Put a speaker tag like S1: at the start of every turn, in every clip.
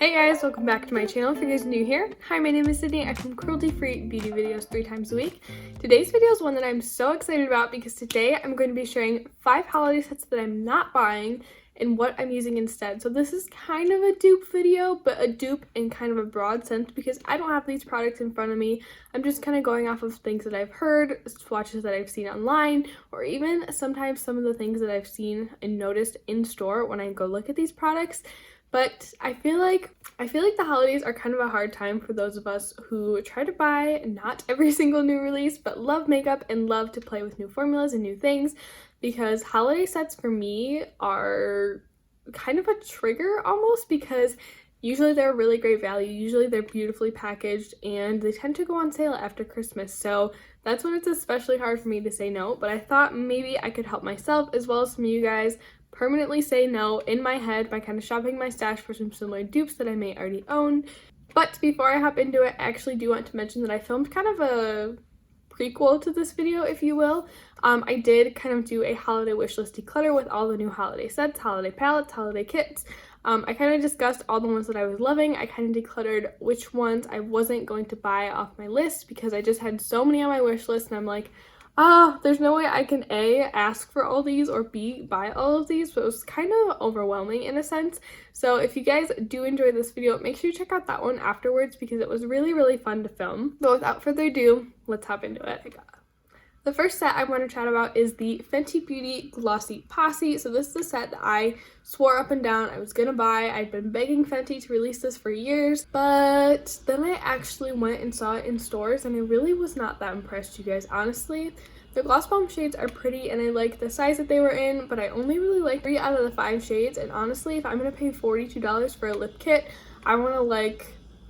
S1: Hey guys, welcome back to my channel. If you guys are new here, hi, my name is Sydney. I film cruelty-free beauty videos 3 times a week. Today's video is one that I'm so excited about because today I'm going to be sharing 5 holiday sets that I'm not buying and what I'm using instead. So this is kind of a dupe video, but a dupe in kind of a broad sense because I don't have these products in front of me. I'm just kind of going off of things that I've heard, swatches that I've seen online, or even sometimes some of the things that I've seen and noticed in store when I go look at these products. But I feel like the holidays are kind of a hard time for those of us who try to buy not every single new release, but love makeup and love to play with new formulas and new things, because holiday sets for me are kind of a trigger almost, because usually they're a really great value, usually they're beautifully packaged, and they tend to go on sale after Christmas. So that's when it's especially hard for me to say no, but I thought maybe I could help myself as well as some of you guys permanently say no in my head by kind of shopping my stash for some similar dupes that I may already own. But before I hop into it, I actually do want to mention that I filmed kind of a prequel to this video, if you will. I did kind of do a holiday wishlist declutter with all the new holiday sets, holiday palettes, holiday kits. I kind of discussed all the ones that I was loving. I kind of decluttered which ones I wasn't going to buy off my list because I just had so many on my wish list, and I'm like, there's no way I can A, ask for all these, or B, buy all of these, but it was kind of overwhelming in a sense. So if you guys do enjoy this video, make sure you check out that one afterwards because it was really, really fun to film. But without further ado, let's hop into it. The first set I want to chat about is the Fenty Beauty Glossy Posse. So this is a set that I swore up and down I was gonna buy. I'd been begging Fenty to release this for years, but then I actually went and saw it in stores and I really was not that impressed, you guys, honestly. The gloss bomb shades are pretty and I like the size that they were in, but I only really like 3 out of the 5 shades, and honestly, if I'm gonna pay $42 for a lip kit, I want to like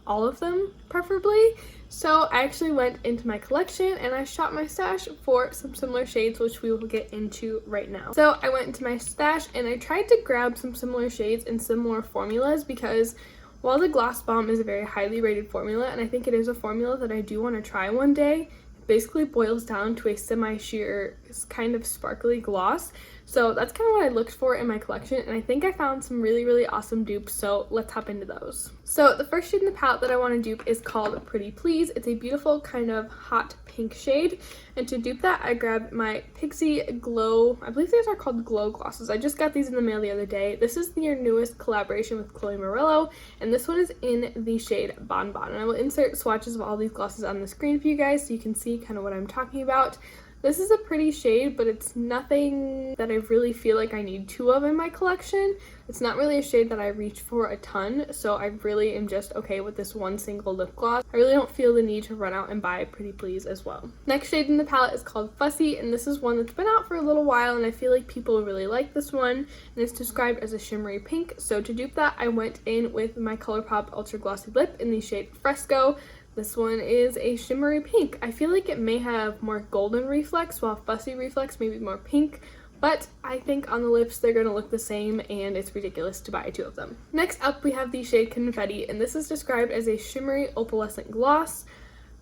S1: all of them preferably. So I actually went into my collection and I shopped my stash for some similar shades, which we will get into right now. So I went into my stash and I tried to grab some similar shades and similar formulas because while the Gloss Bomb is a very highly rated formula, and I think it is a formula that I do want to try one day, it basically boils down to a semi-sheer kind of sparkly gloss. So that's kind of what I looked for in my collection, and I think I found some really, really awesome dupes, so let's hop into those. So the first shade in the palette that I want to dupe is called Pretty Please. It's a beautiful kind of hot pink shade, and to dupe that I grabbed my Pixie Glow, I believe these are called Glow Glosses. I just got these in the mail the other day. This is their newest collaboration with Chloe Morello, and this one is in the shade Bon Bon, and I will insert swatches of all these glosses on the screen for you guys so you can see kind of what I'm talking about. This is a pretty shade, but it's nothing that I really feel like I need 2 of in my collection. It's not really a shade that I reach for a ton, so I really am just okay with this one single lip gloss. I really don't feel the need to run out and buy Pretty Please as well. Next shade in the palette is called Fussy, and this is one that's been out for a little while, and I feel like people really like this one, and it's described as a shimmery pink. So to dupe that, I went in with my ColourPop Ultra Glossy Lip in the shade Fresco. This one is a shimmery pink. I feel like it may have more golden reflex, while Fussy reflex may be more pink, but I think on the lips they're going to look the same, and it's ridiculous to buy 2 of them. Next up, we have the shade Confetti, and this is described as a shimmery opalescent gloss.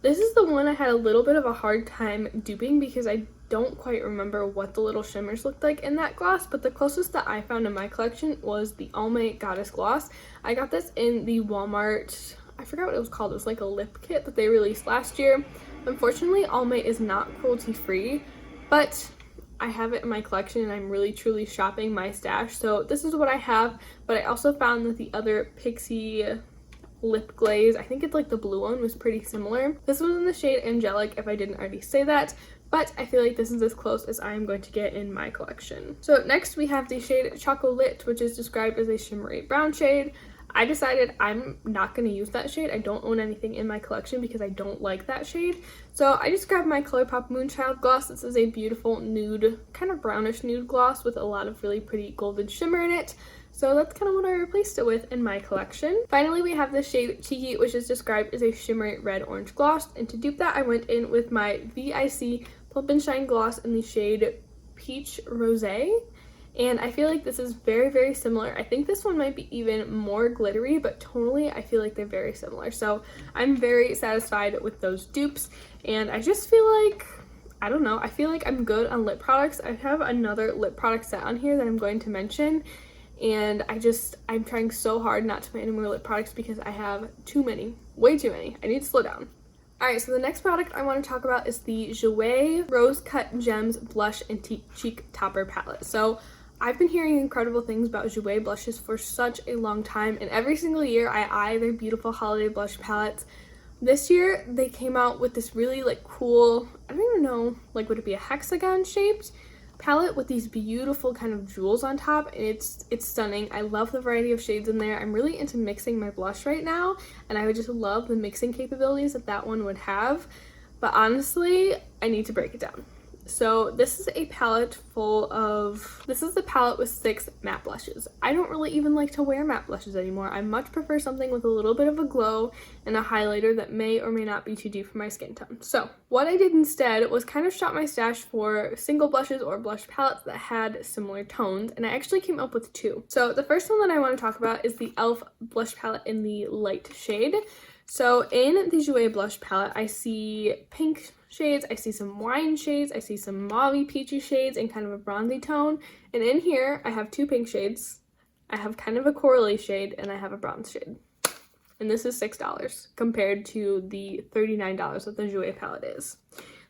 S1: This is the one I had a little bit of a hard time duping because I don't quite remember what the little shimmers looked like in that gloss, but the closest that I found in my collection was the Almay Goddess Gloss. I got this in the Walmart, I forgot what it was called. It was like a lip kit that they released last year. Unfortunately, Almay is not cruelty-free, but I have it in my collection and I'm really truly shopping my stash. So this is what I have, but I also found that the other Pixie lip glaze, I think it's like the blue one, was pretty similar. This was in the shade Angelic, if I didn't already say that, but I feel like this is as close as I am going to get in my collection. So next we have the shade Chocolate, which is described as a shimmery brown shade. I decided I'm not going to use that shade. I don't own anything in my collection because I don't like that shade. So I just grabbed my ColourPop Moonchild gloss. This is a beautiful nude, kind of brownish nude gloss with a lot of really pretty golden shimmer in it. So that's kind of what I replaced it with in my collection. Finally, we have the shade Cheeky, which is described as a shimmery red-orange gloss. And to dupe that, I went in with my VIC Plump and Shine gloss in the shade Peach Rosé. And I feel like this is very, very similar. I think this one might be even more glittery, but tonally I feel like they're very similar. So I'm very satisfied with those dupes, and I just feel like, I don't know, I feel like I'm good on lip products. I have another lip product set on here that I'm going to mention, and I'm trying so hard not to put any more lip products because I have too many, way too many. I need to slow down. Alright, so the next product I want to talk about is the Jouer Rose Cut Gems Blush and Cheek Topper Palette. So I've been hearing incredible things about Jouer blushes for such a long time, and every single year I eye their beautiful holiday blush palettes. This year they came out with this really like cool, I don't even know, like would it be a hexagon shaped palette with these beautiful kind of jewels on top, and it's stunning. I love the variety of shades in there. I'm really into mixing my blush right now, and I would just love the mixing capabilities that one would have, but honestly I need to break it down. So this is a palette this is the palette with 6 matte blushes. I don't really even like to wear matte blushes anymore. I much prefer something with a little bit of a glow and a highlighter that may or may not be too deep for my skin tone. So what I did instead was kind of shop my stash for single blushes or blush palettes that had similar tones, and I actually came up with 2. So the first one that I want to talk about is the e.l.f. blush palette in the light shade. So in the Jouer blush palette, I see pink shades, I see some wine shades, I see some mauve peachy shades and kind of a bronzy tone, and in here I have 2 pink shades, I have kind of a corally shade, and I have a bronze shade. And this is $6 compared to the $39 that the Jouer palette is.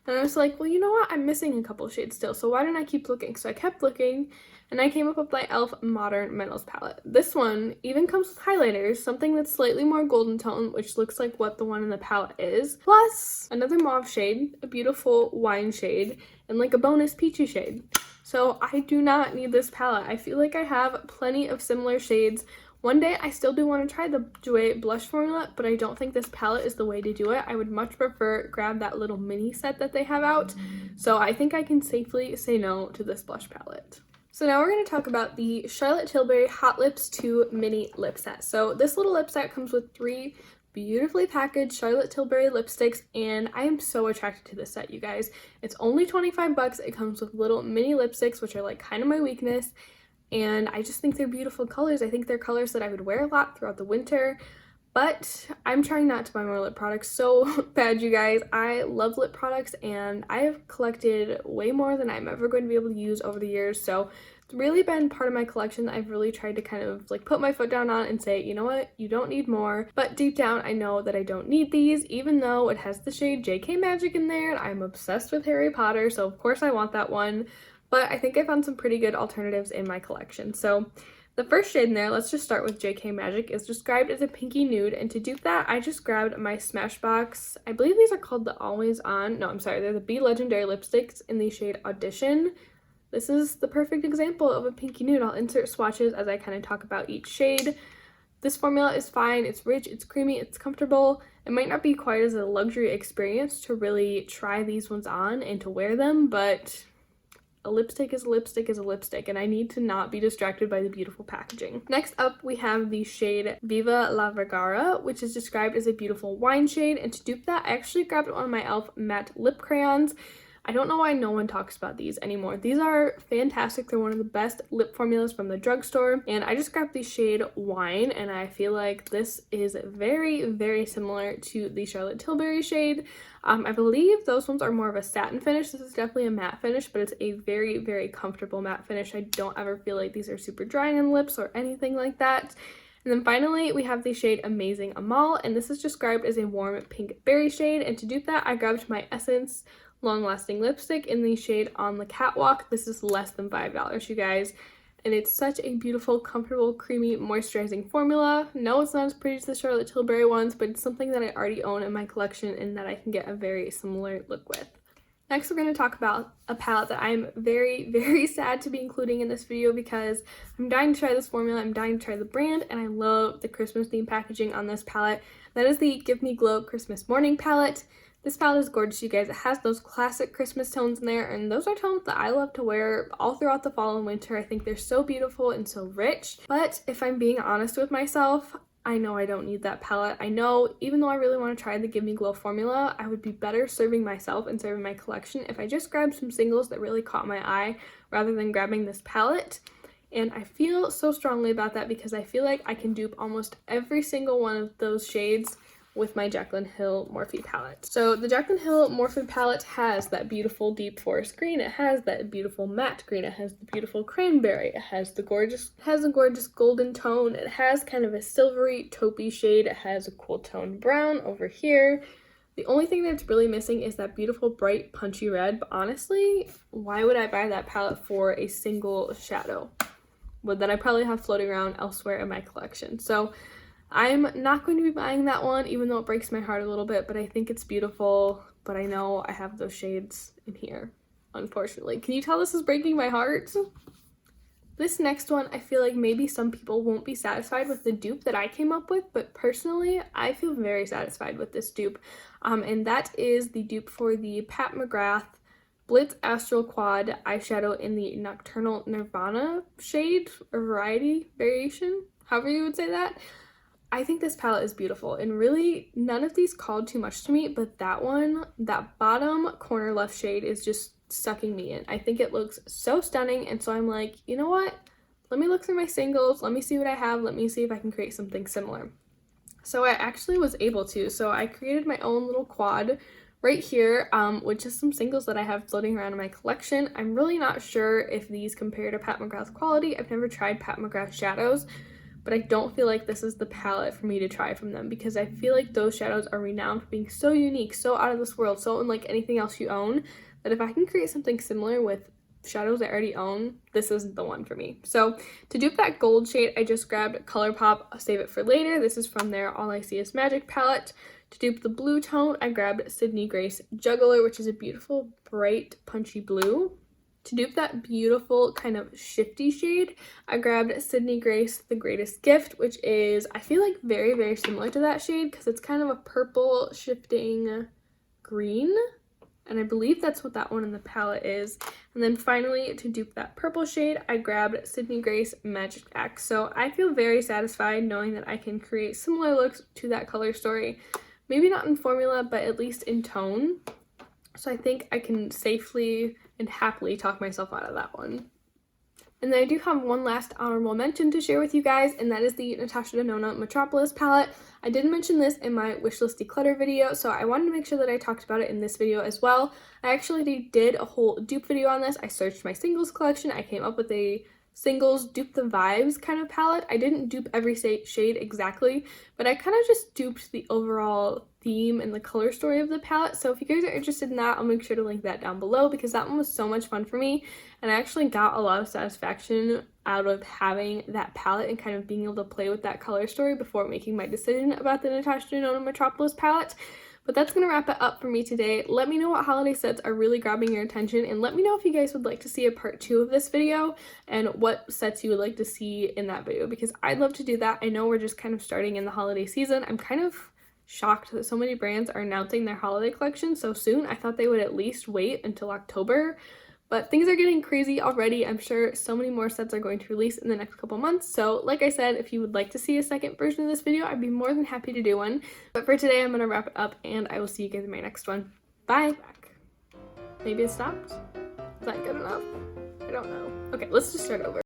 S1: And I was like, well, you know what, I'm missing a couple shades still, so why don't I keep looking? So I kept looking, and I came up with my e.l.f. Modern Metals palette. This one even comes with highlighters, something that's slightly more golden tone, which looks like what the one in the palette is, plus another mauve shade, a beautiful wine shade, and like a bonus peachy shade. So I do not need this palette. I feel like I have plenty of similar shades. One day I still do want to try the Jouer blush formula, but I don't think this palette is the way to do it. I would much prefer grab that little mini set that they have out. So I think I can safely say no to this blush palette. So now we're going to talk about the Charlotte Tilbury Hot Lips 2 mini lip set. So this little lip set comes with 3 beautifully packaged Charlotte Tilbury lipsticks, and I am so attracted to this set, you guys. It's only 25 bucks. It comes with little mini lipsticks, which are like kind of my weakness. And I just think they're beautiful colors. I think they're colors that I would wear a lot throughout the winter, but I'm trying not to buy more lip products so bad, you guys. I love lip products, and I have collected way more than I'm ever going to be able to use over the years, so it's really been part of my collection that I've really tried to kind of like put my foot down on and say, you know what, you don't need more. But deep down I know that I don't need these, even though it has the shade JK Magic in there, and I'm obsessed with Harry Potter, so of course I want that one. But I think I found some pretty good alternatives in my collection. So the first shade in there, let's just start with JK Magic, is described as a pinky nude, and to dupe that, I just grabbed my Smashbox. I believe these are called the Always On. No, I'm sorry, they're the Be Legendary lipsticks in the shade Audition. This is the perfect example of a pinky nude. I'll insert swatches as I kind of talk about each shade. This formula is fine. It's rich, it's creamy, it's comfortable. It might not be quite as a luxury experience to really try these ones on and to wear them, but a lipstick is a lipstick is a lipstick, and I need to not be distracted by the beautiful packaging. Next up, we have the shade Viva la Vergara, which is described as a beautiful wine shade, and to dupe that, I actually grabbed one of my e.l.f. matte lip crayons. I don't know why no one talks about these anymore. These are fantastic. They're one of the best lip formulas from the drugstore, and I just grabbed the shade Wine, and I feel like this is very, very similar to the Charlotte Tilbury shade. I believe those ones are more of a satin finish. This is definitely a matte finish, but it's a very, very comfortable matte finish. I don't ever feel like these are super drying on lips or anything like that. And then finally, we have the shade Amazing Amal, and this is described as a warm pink berry shade, and to dupe that, I grabbed my Essence Long Lasting Lipstick in the shade On the Catwalk. This is less than $5, you guys, and it's such a beautiful, comfortable, creamy, moisturizing formula. No, it's not as pretty as the Charlotte Tilbury ones, but it's something that I already own in my collection and that I can get a very similar look with. Next, we're going to talk about a palette that I'm very, very sad to be including in this video because I'm dying to try this formula, I'm dying to try the brand, and I love the Christmas theme packaging on this palette. That is the Give Me Glow Christmas Morning palette. This palette is gorgeous, you guys. It has those classic Christmas tones in there, and those are tones that I love to wear all throughout the fall and winter. I think they're so beautiful and so rich. But if I'm being honest with myself, I know I don't need that palette. I know even though I really want to try the Give Me Glow formula, I would be better serving myself and serving my collection if I just grabbed some singles that really caught my eye rather than grabbing this palette. And I feel so strongly about that because I feel like I can dupe almost every single one of those shades with my Jaclyn Hill Morphe palette. So the Jaclyn Hill Morphe palette has that beautiful deep forest green, it has that beautiful matte green, it has the beautiful cranberry, it has a gorgeous golden tone, it has kind of a silvery taupey shade, it has a cool tone brown over here. The only thing that's really missing is that beautiful bright punchy red, but honestly, why would I buy that palette for a single shadow? Well, that I probably have floating around elsewhere in my collection. So I'm not going to be buying that one, even though it breaks my heart a little bit, but I think it's beautiful. But I know I have those shades in here, unfortunately. Can you tell this is breaking my heart? This next one, I feel like maybe some people won't be satisfied with the dupe that I came up with, but personally, I feel very satisfied with this dupe. And that is the dupe for the Pat McGrath Blitz Astral Quad eyeshadow in the Nocturnal Nirvana shade, or variation, however you would say that. I think this palette is beautiful, and really none of these called too much to me, but that one, that bottom corner left shade is just sucking me in. I think it looks so stunning, and so I'm like, you know what? Let me look through my singles, let me see what I have, let me see if I can create something similar. So I actually was able to. So I created my own little quad right here, which is some singles that I have floating around in my collection. I'm really not sure if these compare to Pat McGrath quality. I've never tried Pat McGrath shadows, but I don't feel like this is the palette for me to try from them, because I feel like those shadows are renowned for being so unique, so out of this world, so unlike anything else you own, that if I can create something similar with shadows I already own, this isn't the one for me. So to dupe that gold shade, I just grabbed ColourPop Save It for Later. This is from their All I See Is Magic palette. To dupe the blue tone, I grabbed Sydney Grace Juggler, which is a beautiful, bright, punchy blue. To dupe that beautiful kind of shifty shade, I grabbed Sydney Grace The Greatest Gift, which is, I feel like, very, very similar to that shade because it's kind of a purple shifting green. And I believe that's what that one in the palette is. And then finally, to dupe that purple shade, I grabbed Sydney Grace Magic X. So I feel very satisfied knowing that I can create similar looks to that color story. Maybe not in formula, but at least in tone. So I think I can safely and happily talk myself out of that one. And then I do have one last honorable mention to share with you guys, and that is the Natasha Denona Metropolis palette. I did mention this in my wishlist declutter video, so I wanted to make sure that I talked about it in this video as well. I actually did a whole dupe video on this. I searched my singles collection. I came up with a singles dupe the vibes kind of palette. I didn't dupe every shade exactly, but I kind of just duped the overall theme and the color story of the palette. So if you guys are interested in that, I'll make sure to link that down below because that one was so much fun for me, and I actually got a lot of satisfaction out of having that palette and kind of being able to play with that color story before making my decision about the Natasha Denona Metropolis palette. But that's going to wrap it up for me today. Let me know what holiday sets are really grabbing your attention, and let me know if you guys would like to see a part 2 of this video and what sets you would like to see in that video, because I'd love to do that. I know we're just kind of starting in the holiday season. I'm kind of shocked that so many brands are announcing their holiday collection so soon. I thought they would at least wait until October. But things are getting crazy already. I'm sure so many more sets are going to release in the next couple months. So like I said, if you would like to see a second version of this video, I'd be more than happy to do one. But for today, I'm going to wrap it up, and I will see you guys in my next one. Bye! Maybe it stopped? Is that good enough? I don't know. Okay, let's just start over.